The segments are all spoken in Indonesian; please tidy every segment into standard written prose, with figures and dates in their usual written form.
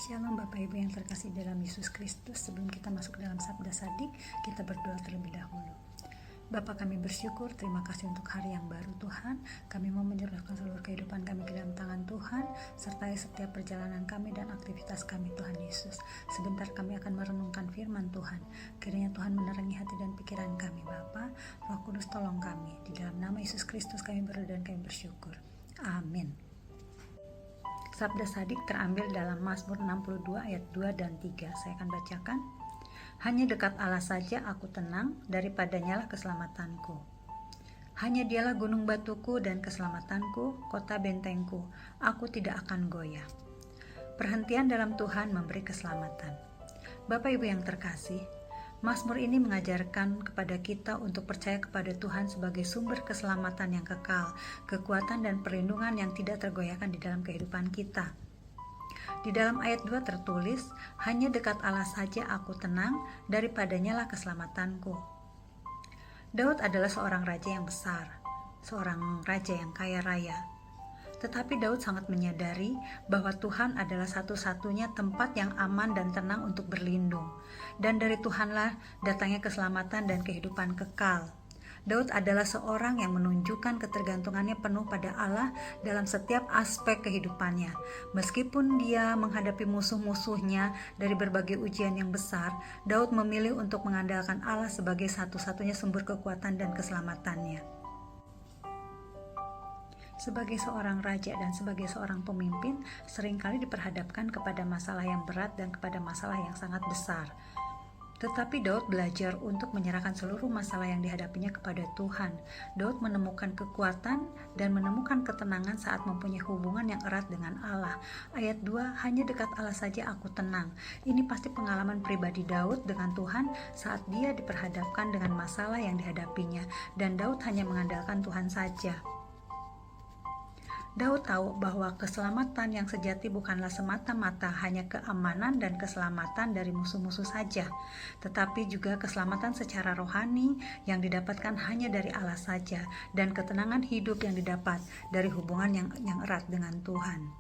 Shalom Bapak Ibu yang terkasih dalam Yesus Kristus. Sebelum kita masuk ke dalam Sabda Sadik, kita berdoa terlebih dahulu. Bapa, kami bersyukur, terima kasih untuk hari yang baru Tuhan. Kami mau menyerahkan seluruh kehidupan kami ke dalam tangan Tuhan, sertai setiap perjalanan kami dan aktivitas kami Tuhan Yesus. Sebentar kami akan merenungkan firman Tuhan. Kiranya Tuhan menerangi hati dan pikiran kami Bapa. Roh Kudus tolong kami. Di dalam nama Yesus Kristus kami berdoa dan kami bersyukur. Amin. Sabda Sadik terambil dalam Mazmur 62 ayat 2 dan 3. Saya akan bacakan. Hanya dekat Allah saja aku tenang, daripadanya lah keselamatanku. Hanya dialah gunung batuku dan keselamatanku, kota bentengku, aku tidak akan goyah. Perhentian dalam Tuhan memberi keselamatan. Bapak Ibu yang terkasih, Mazmur ini mengajarkan kepada kita untuk percaya kepada Tuhan sebagai sumber keselamatan yang kekal, kekuatan dan perlindungan yang tidak tergoyahkan di dalam kehidupan kita. Di dalam ayat 2 tertulis, hanya dekat Allah saja aku tenang, daripadanya lah keselamatanku. Daud adalah seorang raja yang besar, seorang raja yang kaya raya. Tetapi Daud sangat menyadari bahwa Tuhan adalah satu-satunya tempat yang aman dan tenang untuk berlindung. Dan dari Tuhanlah datangnya keselamatan dan kehidupan kekal. Daud adalah seorang yang menunjukkan ketergantungannya penuh pada Allah dalam setiap aspek kehidupannya. Meskipun dia menghadapi musuh-musuhnya dari berbagai ujian yang besar, Daud memilih untuk mengandalkan Allah sebagai satu-satunya sumber kekuatan dan keselamatannya. Sebagai seorang raja dan sebagai seorang pemimpin, seringkali diperhadapkan kepada masalah yang berat dan kepada masalah yang sangat besar. Tetapi Daud belajar untuk menyerahkan seluruh masalah yang dihadapinya kepada Tuhan. Daud menemukan kekuatan dan menemukan ketenangan saat mempunyai hubungan yang erat dengan Allah. Ayat 2, hanya dekat Allah saja aku tenang. Ini pasti pengalaman pribadi Daud dengan Tuhan saat dia diperhadapkan dengan masalah yang dihadapinya. Dan Daud hanya mengandalkan Tuhan saja. Daud tahu bahwa keselamatan yang sejati bukanlah semata-mata hanya keamanan dan keselamatan dari musuh-musuh saja, tetapi juga keselamatan secara rohani yang didapatkan hanya dari Allah saja, dan ketenangan hidup yang didapat dari hubungan yang erat dengan Tuhan.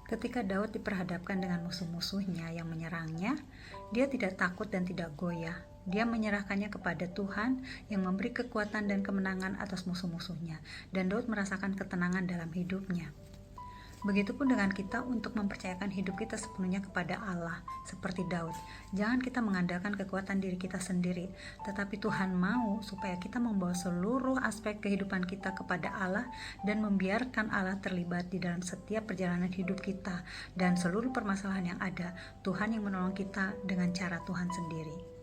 Ketika Daud diperhadapkan dengan musuh-musuhnya yang menyerangnya, dia tidak takut dan tidak goyah. Dia menyerahkannya kepada Tuhan yang memberi kekuatan dan kemenangan atas musuh-musuhnya, dan Daud merasakan ketenangan dalam hidupnya. Begitupun dengan kita untuk mempercayakan hidup kita sepenuhnya kepada Allah, seperti Daud. Jangan kita mengandalkan kekuatan diri kita sendiri, tetapi Tuhan mau supaya kita membawa seluruh aspek kehidupan kita kepada Allah dan membiarkan Allah terlibat di dalam setiap perjalanan hidup kita dan seluruh permasalahan yang ada. Tuhan yang menolong kita dengan cara Tuhan sendiri.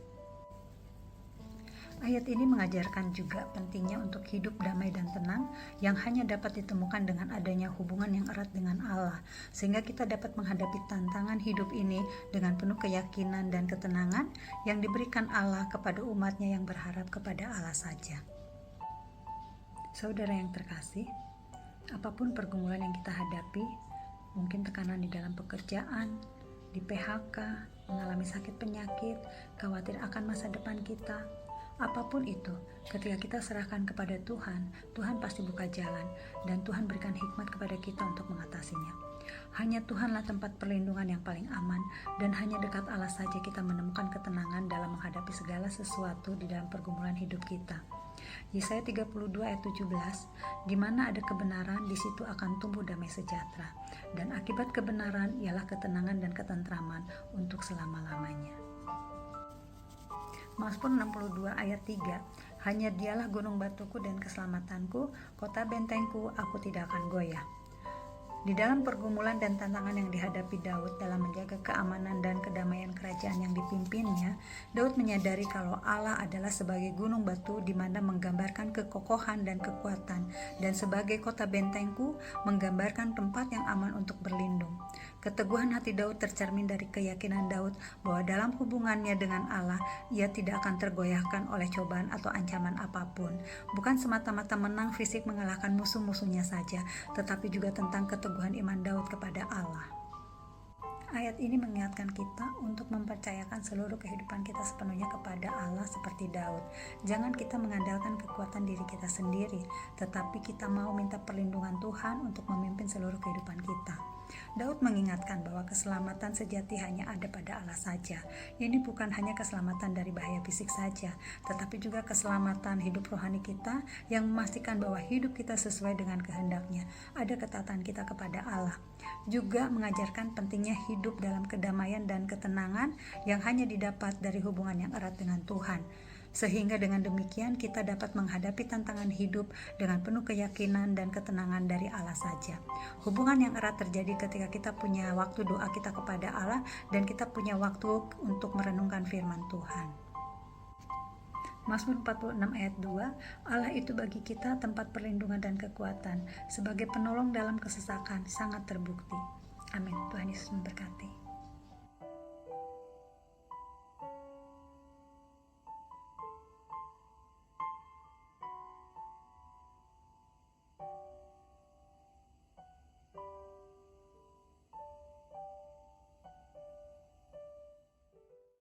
Ayat ini mengajarkan juga pentingnya untuk hidup damai dan tenang yang hanya dapat ditemukan dengan adanya hubungan yang erat dengan Allah, sehingga kita dapat menghadapi tantangan hidup ini dengan penuh keyakinan dan ketenangan yang diberikan Allah kepada umatnya yang berharap kepada Allah saja. Saudara yang terkasih, apapun pergumulan yang kita hadapi, mungkin tekanan di dalam pekerjaan, di PHK, mengalami sakit penyakit, khawatir akan masa depan kita, apapun itu, ketika kita serahkan kepada Tuhan, Tuhan pasti buka jalan dan Tuhan berikan hikmat kepada kita untuk mengatasinya. Hanya Tuhanlah tempat perlindungan yang paling aman dan hanya dekat Allah saja kita menemukan ketenangan dalam menghadapi segala sesuatu di dalam pergumulan hidup kita. Yesaya 32 ayat 17, di mana ada kebenaran, di situ akan tumbuh damai sejahtera, dan akibat kebenaran ialah ketenangan dan ketentraman untuk selama-lamanya. Mazmur 62 ayat 3, hanya dialah gunung batuku dan keselamatanku, kota bentengku, aku tidak akan goyah. Di dalam pergumulan dan tantangan yang dihadapi Daud dalam menjaga keamanan dan kedamaian kerajaan yang dipimpinnya, Daud menyadari kalau Allah adalah sebagai gunung batu di mana menggambarkan kekokohan dan kekuatan, dan sebagai kota bentengku menggambarkan tempat yang aman untuk berlindung. Keteguhan hati Daud tercermin dari keyakinan Daud bahwa dalam hubungannya dengan Allah, ia tidak akan tergoyahkan oleh cobaan atau ancaman apapun. Bukan semata-mata menang fisik mengalahkan musuh-musuhnya saja, tetapi juga tentang keteguhan iman Daud kepada Allah. Ayat ini mengingatkan kita untuk mempercayakan seluruh kehidupan kita sepenuhnya kepada Allah seperti Daud. Jangan kita mengandalkan kekuatan diri kita sendiri, tetapi kita mau minta perlindungan Tuhan untuk memimpin seluruh kehidupan kita. Daud mengingatkan bahwa keselamatan sejati hanya ada pada Allah saja. Ini bukan hanya keselamatan dari bahaya fisik saja, tetapi juga keselamatan hidup rohani kita yang memastikan bahwa hidup kita sesuai dengan kehendak-Nya. Ada ketaatan kita kepada Allah. Juga mengajarkan pentingnya hidup dalam kedamaian dan ketenangan yang hanya didapat dari hubungan yang erat dengan Tuhan. Sehingga dengan demikian kita dapat menghadapi tantangan hidup dengan penuh keyakinan dan ketenangan dari Allah saja. Hubungan yang erat terjadi ketika kita punya waktu doa kita kepada Allah dan kita punya waktu untuk merenungkan firman Tuhan. Mazmur 46 ayat 2, Allah itu bagi kita tempat perlindungan dan kekuatan, sebagai penolong dalam kesesakan sangat terbukti. Amin. Tuhan Yesus memberkati.